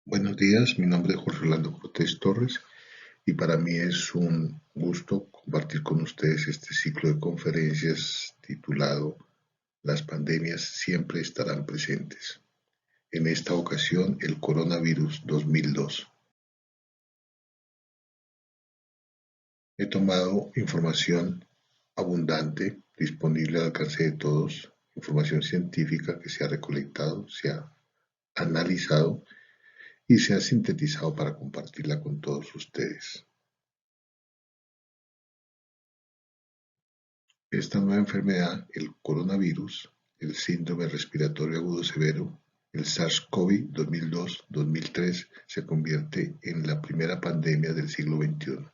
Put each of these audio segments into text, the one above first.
Buenos días, mi nombre es Jorge Orlando Cortés Torres y para mí es un gusto compartir con ustedes este ciclo de conferencias titulado Las pandemias siempre estarán presentes. En esta ocasión, el coronavirus 2002. He tomado información abundante, disponible al alcance de todos, información científica que se ha recolectado, se ha analizado y se ha sintetizado para compartirla con todos ustedes. Esta nueva enfermedad, el coronavirus, el síndrome respiratorio agudo severo, el SARS-CoV 2002-2003, se convierte en la primera pandemia del siglo XXI.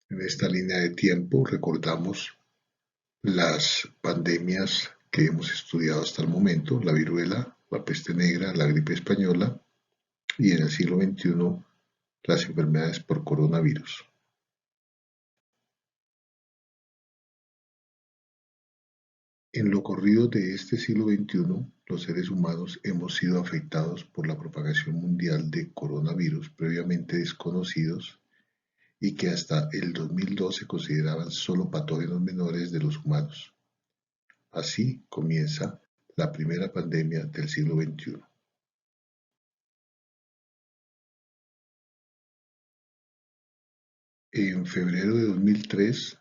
En esta línea de tiempo recordamos las pandemias que hemos estudiado hasta el momento, la viruela, la peste negra, la gripe española y en el siglo XXI las enfermedades por coronavirus. En lo corrido de este siglo XXI, los seres humanos hemos sido afectados por la propagación mundial de coronavirus previamente desconocidos y que hasta el 2002 se consideraban solo patógenos menores de los humanos. Así comienza la primera pandemia del siglo XXI. En febrero de 2003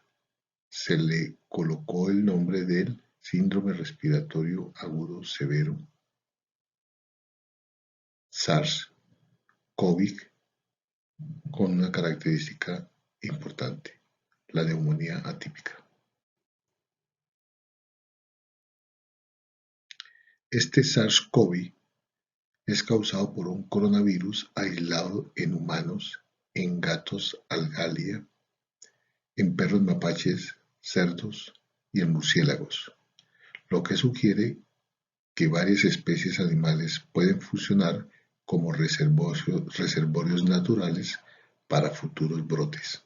se le colocó el nombre del síndrome respiratorio agudo severo, SARS-CoV, con una característica importante, la neumonía atípica. Este SARS-CoV es causado por un coronavirus aislado en humanos, en gatos algalia, en perros mapaches, cerdos y en murciélagos, lo que sugiere que varias especies animales pueden funcionar como reservorios naturales para futuros brotes.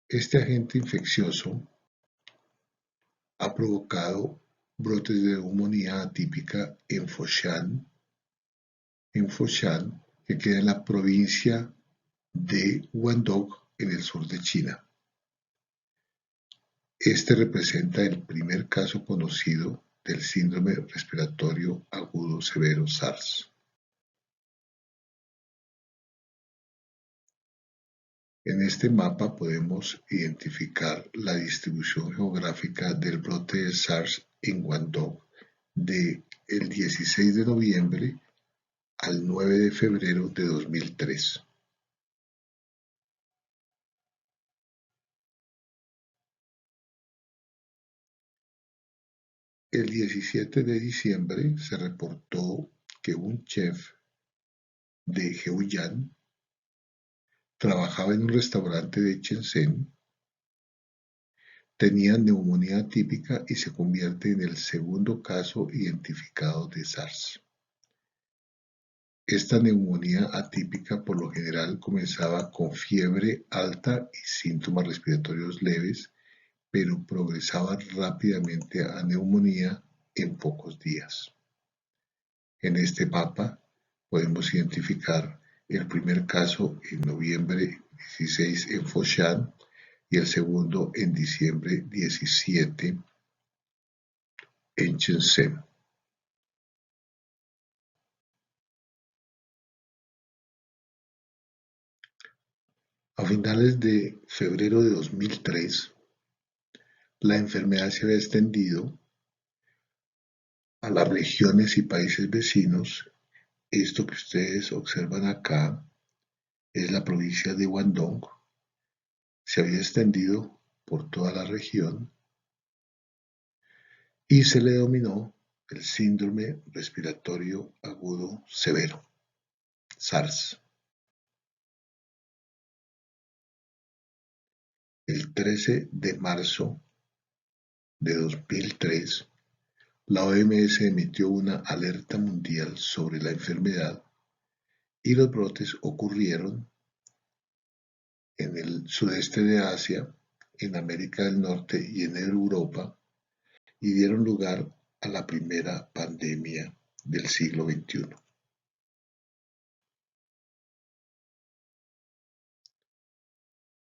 Este agente infeccioso ha provocado brotes de neumonía atípica en Foshan, que queda en la provincia de Guangdong, en el sur de China. Este representa el primer caso conocido del síndrome respiratorio agudo severo SARS. En este mapa podemos identificar la distribución geográfica del brote de SARS en Guangdong del 16 de noviembre al 9 de febrero de 2003. El 17 de diciembre se reportó que un chef de Heuyang trabajaba en un restaurante de Shenzhen, tenía neumonía atípica y se convierte en el segundo caso identificado de SARS. Esta neumonía atípica por lo general comenzaba con fiebre alta y síntomas respiratorios leves, pero progresaba rápidamente a neumonía en pocos días. En este mapa podemos identificar el primer caso en noviembre 16 en Foshan y el segundo en diciembre 17 en Shenzhen. A finales de febrero de 2003, la enfermedad se había extendido a las regiones y países vecinos. Esto que ustedes observan acá es la provincia de Guangdong. Se había extendido por toda la región y se le denominó el síndrome respiratorio agudo severo, SARS. El 13 de marzo de 2003, la OMS emitió una alerta mundial sobre la enfermedad y los brotes ocurrieron en el sudeste de Asia, en América del Norte y en Europa, y dieron lugar a la primera pandemia del siglo XXI.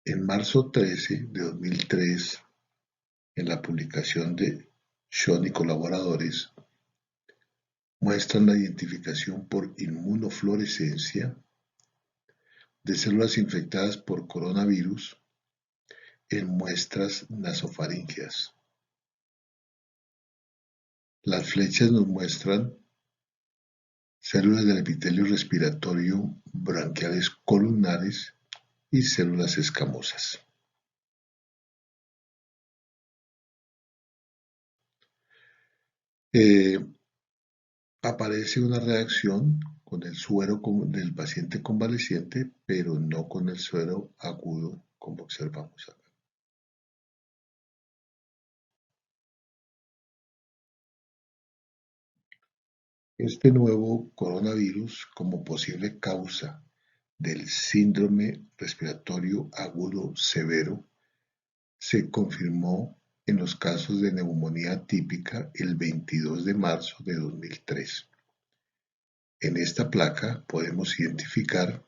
En marzo 13 de 2003, en la publicación de Schoen y colaboradores, muestran la identificación por inmunofluorescencia de células infectadas por coronavirus en muestras nasofaríngeas. Las flechas nos muestran células del epitelio respiratorio branquiales columnares y células escamosas. Aparece una reacción con el suero del paciente convaleciente, pero no con el suero agudo, como observamos acá. Este nuevo coronavirus, como posible causa del síndrome respiratorio agudo severo, se confirmó en los casos de neumonía típica el 22 de marzo de 2003. En esta placa podemos identificar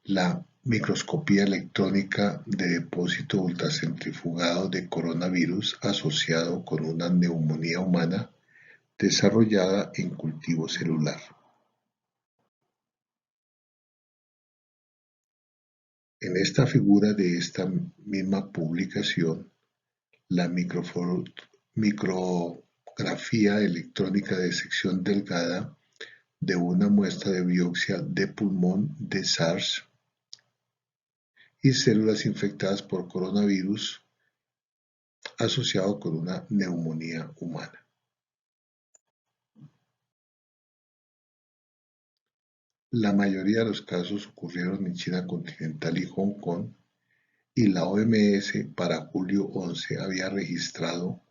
la microscopía electrónica de depósito ultracentrifugado de coronavirus asociado con una neumonía humana desarrollada en cultivo celular. En esta figura de esta misma publicación, la micrografía electrónica de sección delgada de una muestra de biopsia de pulmón de SARS y células infectadas por coronavirus asociado con una neumonía humana. La mayoría de los casos ocurrieron en China continental y Hong Kong, y la OMS para julio 11 había registrado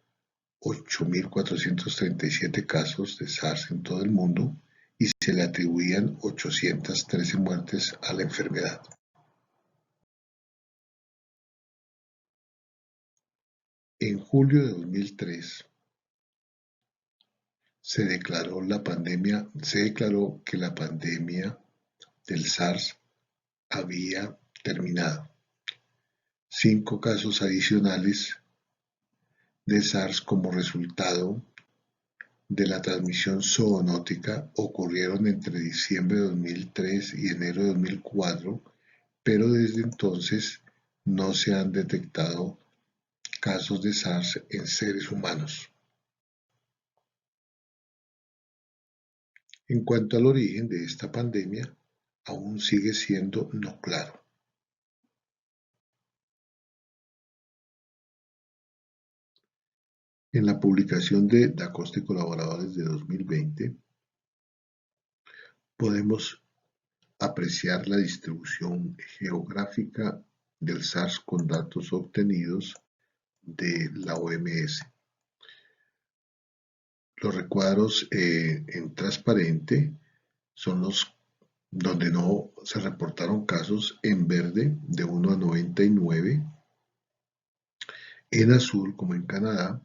8.437 casos de SARS en todo el mundo y se le atribuían 813 muertes a la enfermedad. En julio de 2003 se declaró que la pandemia del SARS había terminado. 5 casos adicionales de SARS como resultado de la transmisión zoonótica ocurrieron entre diciembre de 2003 y enero de 2004, pero desde entonces no se han detectado casos de SARS en seres humanos. En cuanto al origen de esta pandemia, aún sigue siendo no claro. En la publicación de Da Costa y colaboradores de 2020, podemos apreciar la distribución geográfica del SARS con datos obtenidos de la OMS. Los recuadros en transparente son los donde no se reportaron casos, en verde de 1 a 99, en azul como en Canadá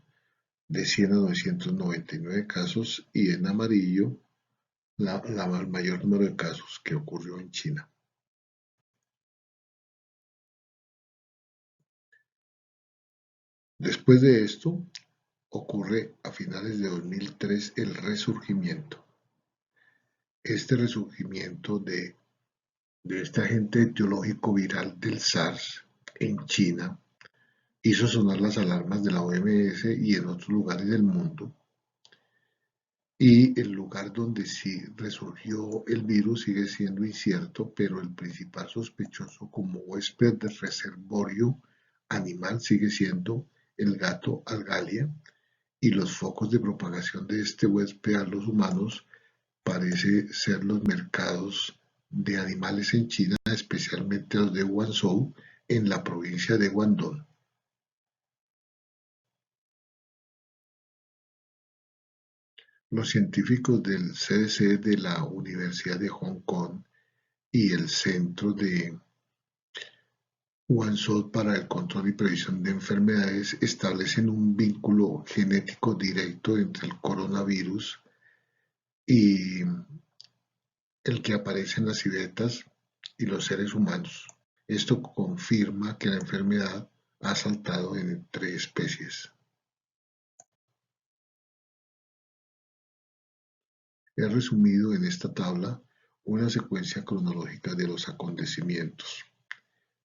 de 100 a 999 casos y en amarillo el mayor número de casos que ocurrió en China. Después de esto, ocurre a finales de 2003 el resurgimiento. Este resurgimiento de este agente etiológico viral del SARS en China hizo sonar las alarmas de la OMS y en otros lugares del mundo. Y el lugar donde sí resurgió el virus sigue siendo incierto, pero el principal sospechoso como huésped del reservorio animal sigue siendo el gato algalia, y los focos de propagación de este huésped a los humanos parece ser los mercados de animales en China, especialmente los de Guangzhou, en la provincia de Guangdong. Los científicos del CDC de la Universidad de Hong Kong y el Centro de OneSource para el control y previsión de enfermedades establecen un vínculo genético directo entre el coronavirus y el que aparece en las civetas y los seres humanos. Esto confirma que la enfermedad ha saltado entre especies. He resumido en esta tabla una secuencia cronológica de los acontecimientos.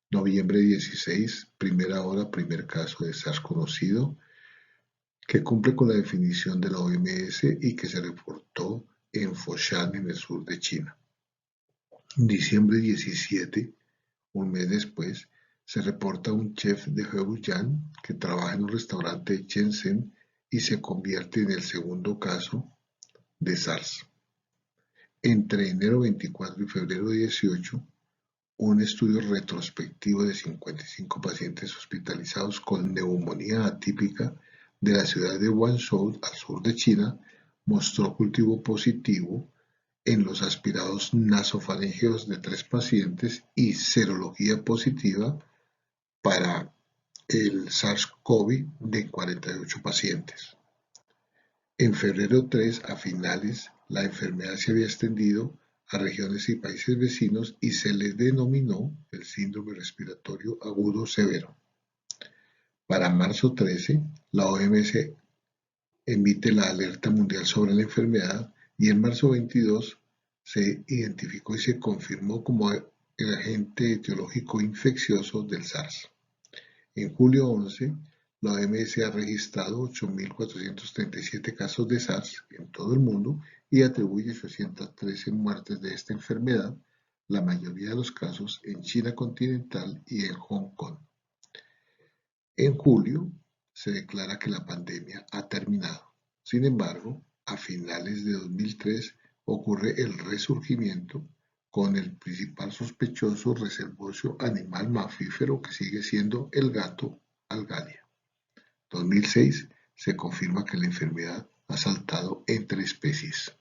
Noviembre 16, primera hora, primer caso de SARS conocido, que cumple con la definición de la OMS y que se reportó en Foshan, en el sur de China. Diciembre 17, un mes después, se reporta un chef de Heuyuan que trabaja en un restaurante de Shenzhen y se convierte en el segundo caso de SARS. Entre enero 24 y febrero 18, un estudio retrospectivo de 55 pacientes hospitalizados con neumonía atípica de la ciudad de Guangzhou, al sur de China, mostró cultivo positivo en los aspirados nasofaríngeos de 3 pacientes y serología positiva para el SARS-CoV de 48 pacientes. En febrero 3, a finales, la enfermedad se había extendido a regiones y países vecinos y se le denominó el síndrome respiratorio agudo severo. Para marzo 13, la OMS emite la alerta mundial sobre la enfermedad y en marzo 22 se identificó y se confirmó como el agente etiológico infeccioso del SARS. En julio 11, la OMS ha registrado 8.437 casos de SARS en todo el mundo y atribuye 813 muertes de esta enfermedad, la mayoría de los casos en China continental y en Hong Kong. En julio, se declara que la pandemia ha terminado. Sin embargo, a finales de 2003 ocurre el resurgimiento con el principal sospechoso reservorio animal mamífero que sigue siendo el gato Algalia. 2006 se confirma que la enfermedad ha saltado entre especies.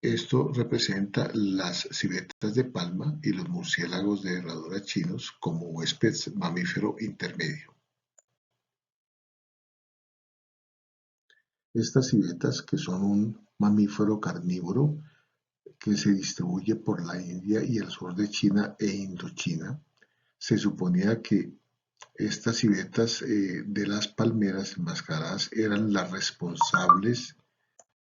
Esto representa las civetas de palma y los murciélagos de herradura chinos como huéspedes mamífero intermedio. Estas civetas, que son un mamífero carnívoro que se distribuye por la India y el sur de China e Indochina, se suponía que estas civetas de las palmeras enmascaradas eran las responsables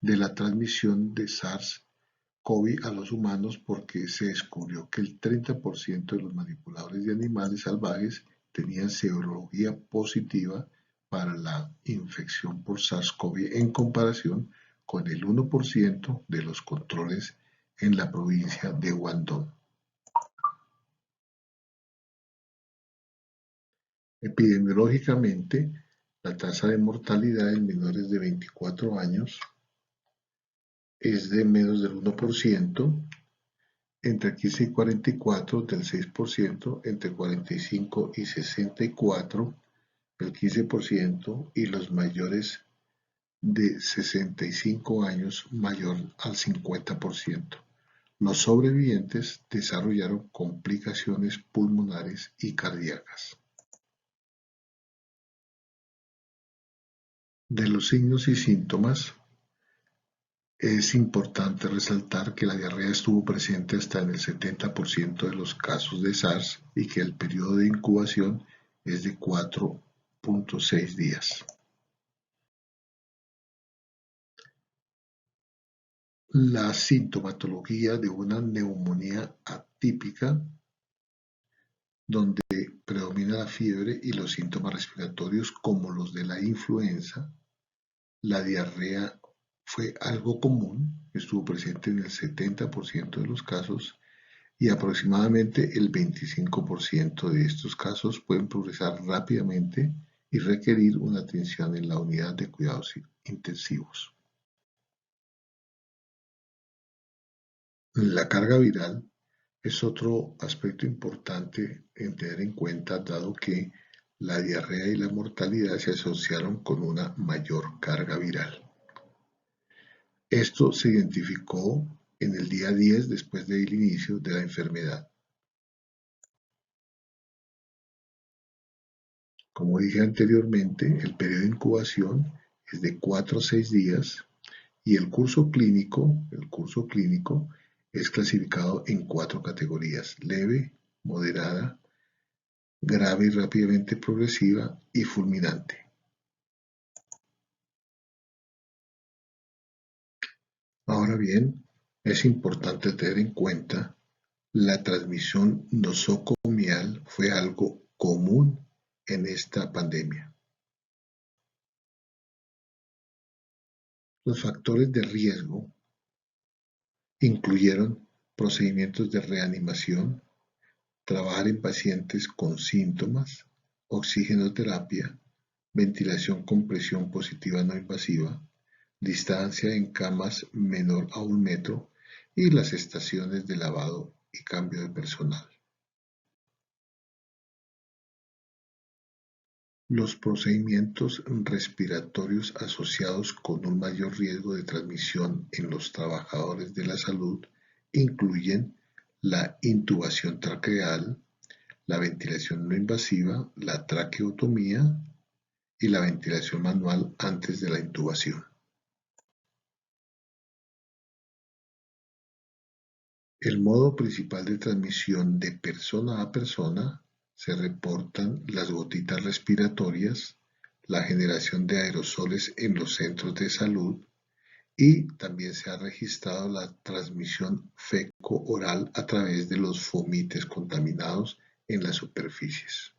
de la transmisión de SARS-CoV a los humanos porque se descubrió que el 30% de los manipuladores de animales salvajes tenían serología positiva para la infección por SARS-CoV en comparación con el 1% de los controles en la provincia de Guangdong. Epidemiológicamente, la tasa de mortalidad en menores de 24 años es de menos del 1%, entre 15 y 44 del 6%, entre 45 y 64 el 15% y los mayores de 65 años mayor al 50%. Los sobrevivientes desarrollaron complicaciones pulmonares y cardíacas. De los signos y síntomas, es importante resaltar que la diarrea estuvo presente hasta en el 70% de los casos de SARS y que el periodo de incubación es de 4.6 días. La sintomatología de una neumonía atípica, donde predomina la fiebre y los síntomas respiratorios como los de la influenza, la diarrea fue algo común, estuvo presente en el 70% de los casos y aproximadamente el 25% de estos casos pueden progresar rápidamente y requerir una atención en la unidad de cuidados intensivos. La carga viral es otro aspecto importante en tener en cuenta, dado que la diarrea y la mortalidad se asociaron con una mayor carga viral. Esto se identificó en el día 10 después del inicio de la enfermedad. Como dije anteriormente, el periodo de incubación es de 4 a 6 días y el curso clínico es clasificado en 4 categorías: leve, moderada, grave y rápidamente progresiva y fulminante. Ahora bien, es importante tener en cuenta la transmisión nosocomial fue algo común en esta pandemia. Los factores de riesgo incluyeron procedimientos de reanimación, trabajar en pacientes con síntomas, oxigenoterapia, ventilación con presión positiva no invasiva, distancia en camas menor a 1 metro y las estaciones de lavado y cambio de personal. Los procedimientos respiratorios asociados con un mayor riesgo de transmisión en los trabajadores de la salud incluyen la intubación traqueal, la ventilación no invasiva, la traqueotomía y la ventilación manual antes de la intubación. El modo principal de transmisión de persona a persona se reportan las gotitas respiratorias, la generación de aerosoles en los centros de salud y también se ha registrado la transmisión feco-oral a través de los fomites contaminados en las superficies.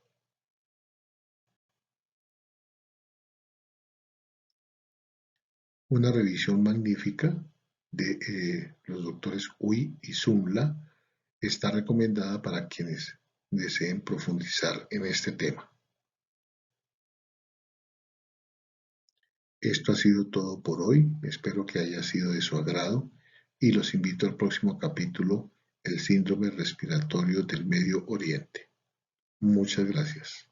Una revisión magnífica de los doctores Uy y Zumla está recomendada para quienes deseen profundizar en este tema. Esto ha sido todo por hoy, espero que haya sido de su agrado y los invito al próximo capítulo, el síndrome respiratorio del Medio Oriente. Muchas gracias.